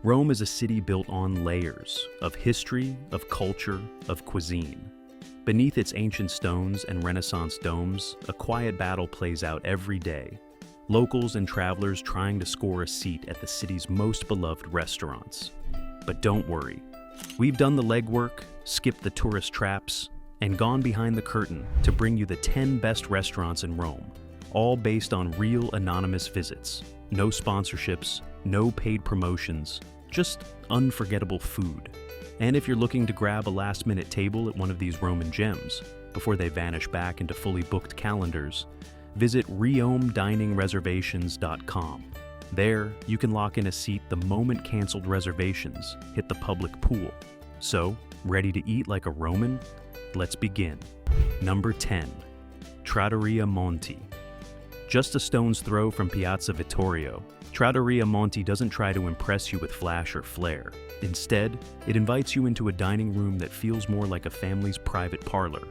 Rome is a city built on layers of history, of culture, of cuisine. Beneath its ancient stones and Renaissance domes, a quiet battle plays out every day. Locals and travelers trying to score a seat at the city's most beloved restaurants. But don't worry. We've done the legwork, skipped the tourist traps, and gone behind the curtain to bring you the 10 best restaurants in Rome, all based on real anonymous visits. No sponsorships, no paid promotions, just unforgettable food. And if you're looking to grab a last-minute table at one of these Roman gems before they vanish back into fully booked calendars, visit riomediningreservations.com. There, you can lock in a seat the moment canceled reservations hit the public pool. So, ready to eat like a Roman? Let's begin. Number 10. Trattoria Monty. Just a stone's throw from Piazza Vittorio, Trattoria Monty doesn't try to impress you with flash or flair. Instead, it invites you into a dining room that feels more like a family's private parlor,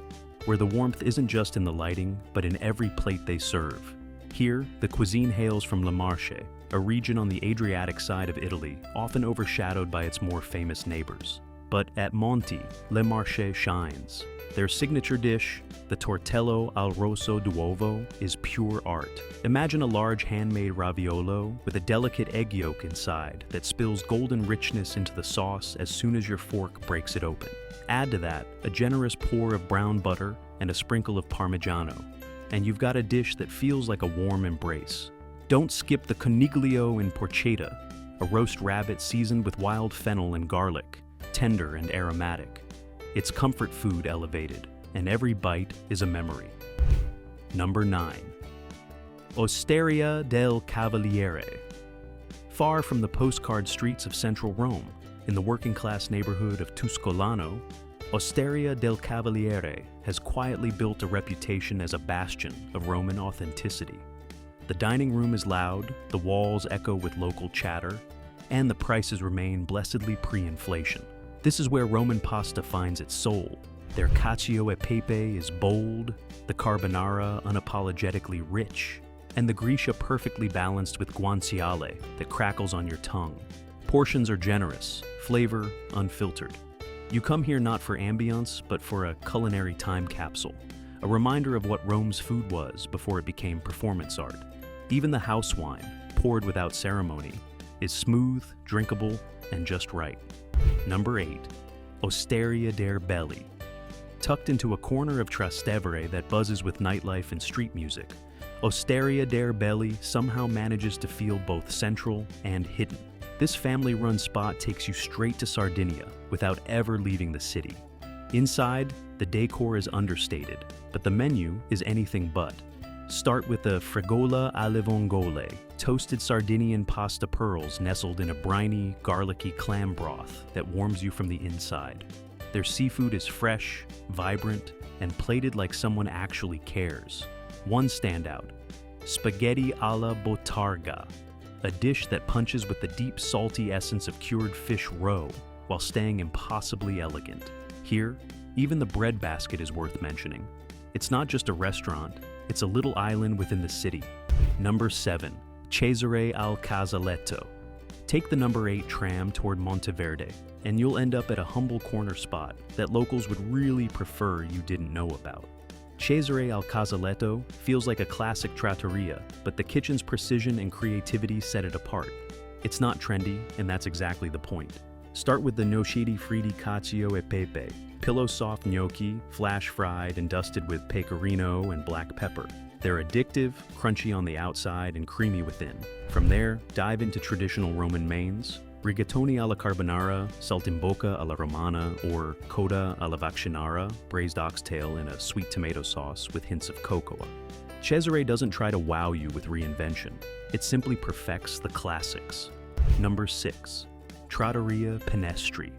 where the warmth isn't just in the lighting, but in every plate they serve. Here, the cuisine hails from Le Marche, a region on the Adriatic side of Italy, often overshadowed by its more famous neighbors. But at Monty, Le Marche shines. Their signature dish, the tortello al rosso d'uovo, is pure art. Imagine a large handmade raviolo with a delicate egg yolk inside that spills golden richness into the sauce as soon as your fork breaks it open. Add to that a generous pour of brown butter and a sprinkle of Parmigiano, and you've got a dish that feels like a warm embrace. Don't skip the coniglio in porchetta, a roast rabbit seasoned with wild fennel and garlic, tender and aromatic. It's comfort food elevated, and every bite is a memory. Number 9. Asteria del Cavalier. Far from the postcard streets of central Rome, in the working-class neighborhood of Tuscolano, Asteria del Cavaliere has quietly built a reputation as a bastion of Roman authenticity. The dining room is loud, the walls echo with local chatter, and the prices remain blessedly pre-inflation. This is where Roman pasta finds its soul. Their cacio e pepe is bold, the carbonara unapologetically rich, and the grisha perfectly balanced with guanciale that crackles on your tongue. Portions are generous, flavor unfiltered. You come here not for ambience, but for a culinary time capsule, a reminder of what Rome's food was before it became performance art. Even the house wine, poured without ceremony, is smooth, drinkable, and just right. Number 8. Osteria del Belli. Tucked into a corner of Trastevere that buzzes with nightlife and street music, Osteria del Belli somehow manages to feel both central and hidden. This family-run spot takes you straight to Sardinia without ever leaving the city. Inside, the decor is understated, but the menu is anything but. Start with the fregola alle vongole, toasted Sardinian pasta pearls nestled in a briny, garlicky clam broth that warms you from the inside. Their seafood is fresh, vibrant, and plated like someone actually cares. One standout, spaghetti alla bottarga, a dish that punches with the deep salty essence of cured fish roe while staying impossibly elegant. Here, even the bread basket is worth mentioning. It's not just a restaurant, it's a little island within the city. Number 7. Cheser Alcazalto. Take the number 8 tram toward Monteverde, and you'll end up at a humble corner spot that locals would really prefer you didn't know about. Cheser Alcazalto feels like a classic trattoria, but the kitchen's precision and creativity set it apart. It's not trendy, and that's exactly the point. Start with the gnocchi fritti cacio e pepe, pillow-soft gnocchi, flash-fried and dusted with pecorino and black pepper. They're addictive, crunchy on the outside and creamy within. From there, dive into traditional Roman mains, rigatoni alla carbonara, saltimbocca alla romana, or coda alla vaccinara, braised oxtail in a sweet tomato sauce with hints of cocoa. Cesare doesn't try to wow you with reinvention. It simply perfects the classics. Number 6. Trateria Penestri.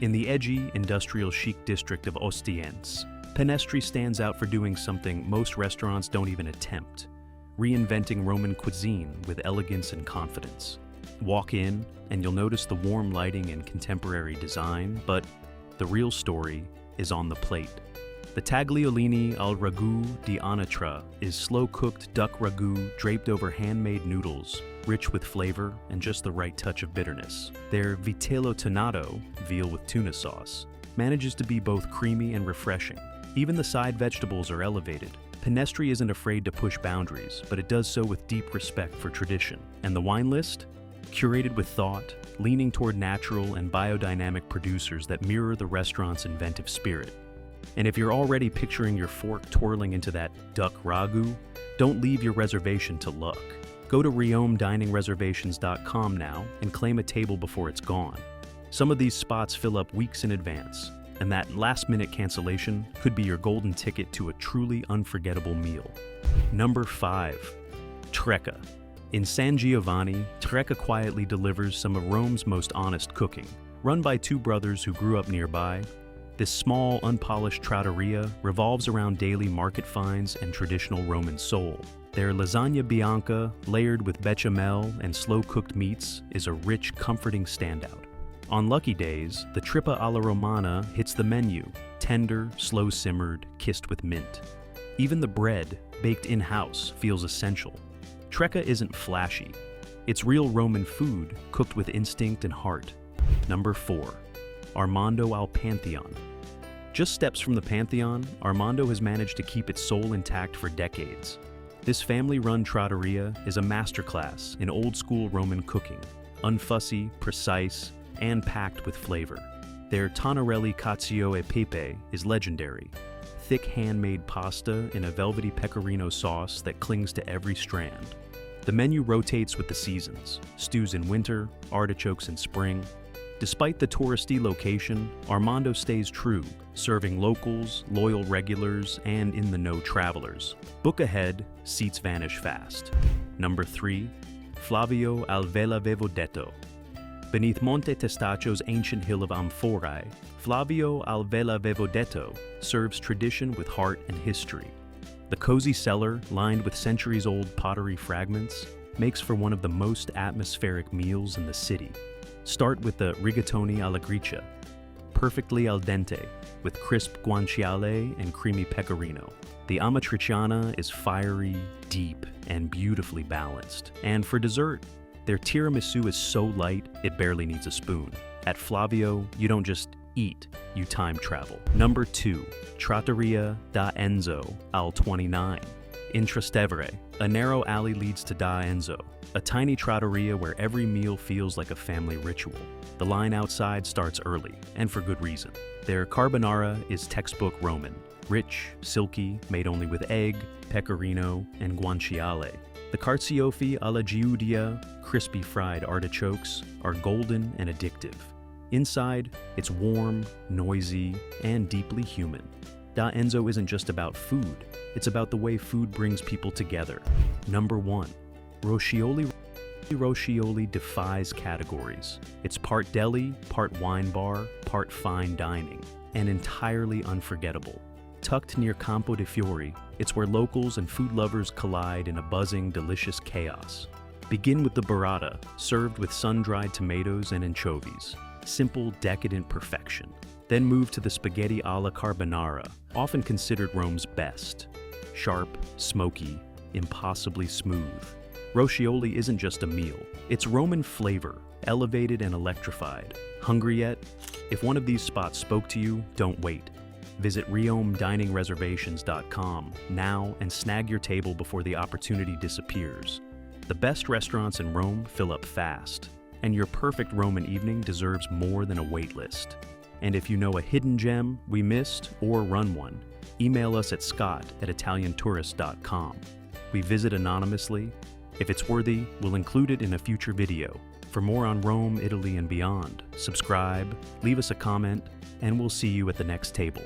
In the edgy, industrial chic district of Ostiense, Penestri stands out for doing something most restaurants don't even attempt, reinventing Roman cuisine with elegance and confidence. Walk in, and you'll notice the warm lighting and contemporary design, but the real story is on the plate. The tagliolini al ragu di anatra is slow-cooked duck ragu draped over handmade noodles, rich with flavor and just the right touch of bitterness. Their vitello tonnato, veal with tuna sauce, manages to be both creamy and refreshing. Even the side vegetables are elevated. Penestri isn't afraid to push boundaries, but it does so with deep respect for tradition. And the wine list? Curated with thought, leaning toward natural and biodynamic producers that mirror the restaurant's inventive spirit. And if you're already picturing your fork twirling into that duck ragu, don't leave your reservation to luck. Go to riomediningreservations.com now and claim a table before it's gone. Some of these spots fill up weeks in advance, and that last-minute cancellation could be your golden ticket to a truly unforgettable meal. Number 5. Trecca. In San Giovani, Trecca quietly delivers some of Rome's most honest cooking. Run by two brothers who grew up nearby, this small, unpolished trattoria revolves around daily market finds and traditional Roman soul. Their lasagna bianca, layered with bechamel and slow-cooked meats, is a rich, comforting standout. On lucky days, the trippa alla romana hits the menu, tender, slow-simmered, kissed with mint. Even the bread, baked in-house, feels essential. Trecca isn't flashy. It's real Roman food, cooked with instinct and heart. Number 4. Armando al Pantheon. Just steps from the Pantheon, Armando has managed to keep its soul intact for decades. This family-run trattoria is a masterclass in old-school Roman cooking, unfussy, precise, and packed with flavor. Their tonarelli cacio e pepe is legendary, thick handmade pasta in a velvety pecorino sauce that clings to every strand. The menu rotates with the seasons, stews in winter, artichokes in spring. Despite the touristy location, Armando stays true, serving locals, loyal regulars, and in-the-know travelers. Book ahead, seats vanish fast. Number 3. Flavio Alvellavodetto. Beneath Monte Testaccio's ancient hill of amphorae, Flavio Alvellavodetto serves tradition with heart and history. The cozy cellar, lined with centuries-old pottery fragments, makes for one of the most atmospheric meals in the city. Start with the rigatoni alla gricia, perfectly al dente, with crisp guanciale and creamy pecorino. The amatriciana is fiery, deep, and beautifully balanced. And for dessert, their tiramisu is so light, it barely needs a spoon. At Flavio, you don't just eat, you time travel. Number 2. Trattoria Denzo al 29. In Trastevere, a narrow alley leads to Da Enzo, a tiny trattoria where every meal feels like a family ritual. The line outside starts early, and for good reason. Their carbonara is textbook Roman, rich, silky, made only with egg, pecorino, and guanciale. The carciofi alla giudia, crispy fried artichokes, are golden and addictive. Inside, it's warm, noisy, and deeply human. Da Enzo isn't just about food, it's about the way food brings people together. Number 1. Rochioli. Rochioli defies categories. It's part deli, part wine bar, part fine dining, and entirely unforgettable. Tucked near Campo de Fiori, it's where locals and food lovers collide in a buzzing, delicious chaos. Begin with the burrata, served with sun-dried tomatoes and anchovies. Simple, decadent perfection. Then move to the spaghetti alla carbonara, often considered Rome's best. Sharp, smoky, impossibly smooth. Rochioli isn't just a meal, it's Roman flavor, elevated and electrified. Hungry yet? If one of these spots spoke to you, don't wait. Visit riomediningreservations.com now and snag your table before the opportunity disappears. The best restaurants in Rome fill up fast, and your perfect Roman evening deserves more than a wait list. And if you know a hidden gem we missed or run one, email us at scott@italiantourist.com. We visit anonymously. If it's worthy, we'll include it in a future video. For more on Rome, Italy, and beyond, subscribe, leave us a comment, and we'll see you at the next table.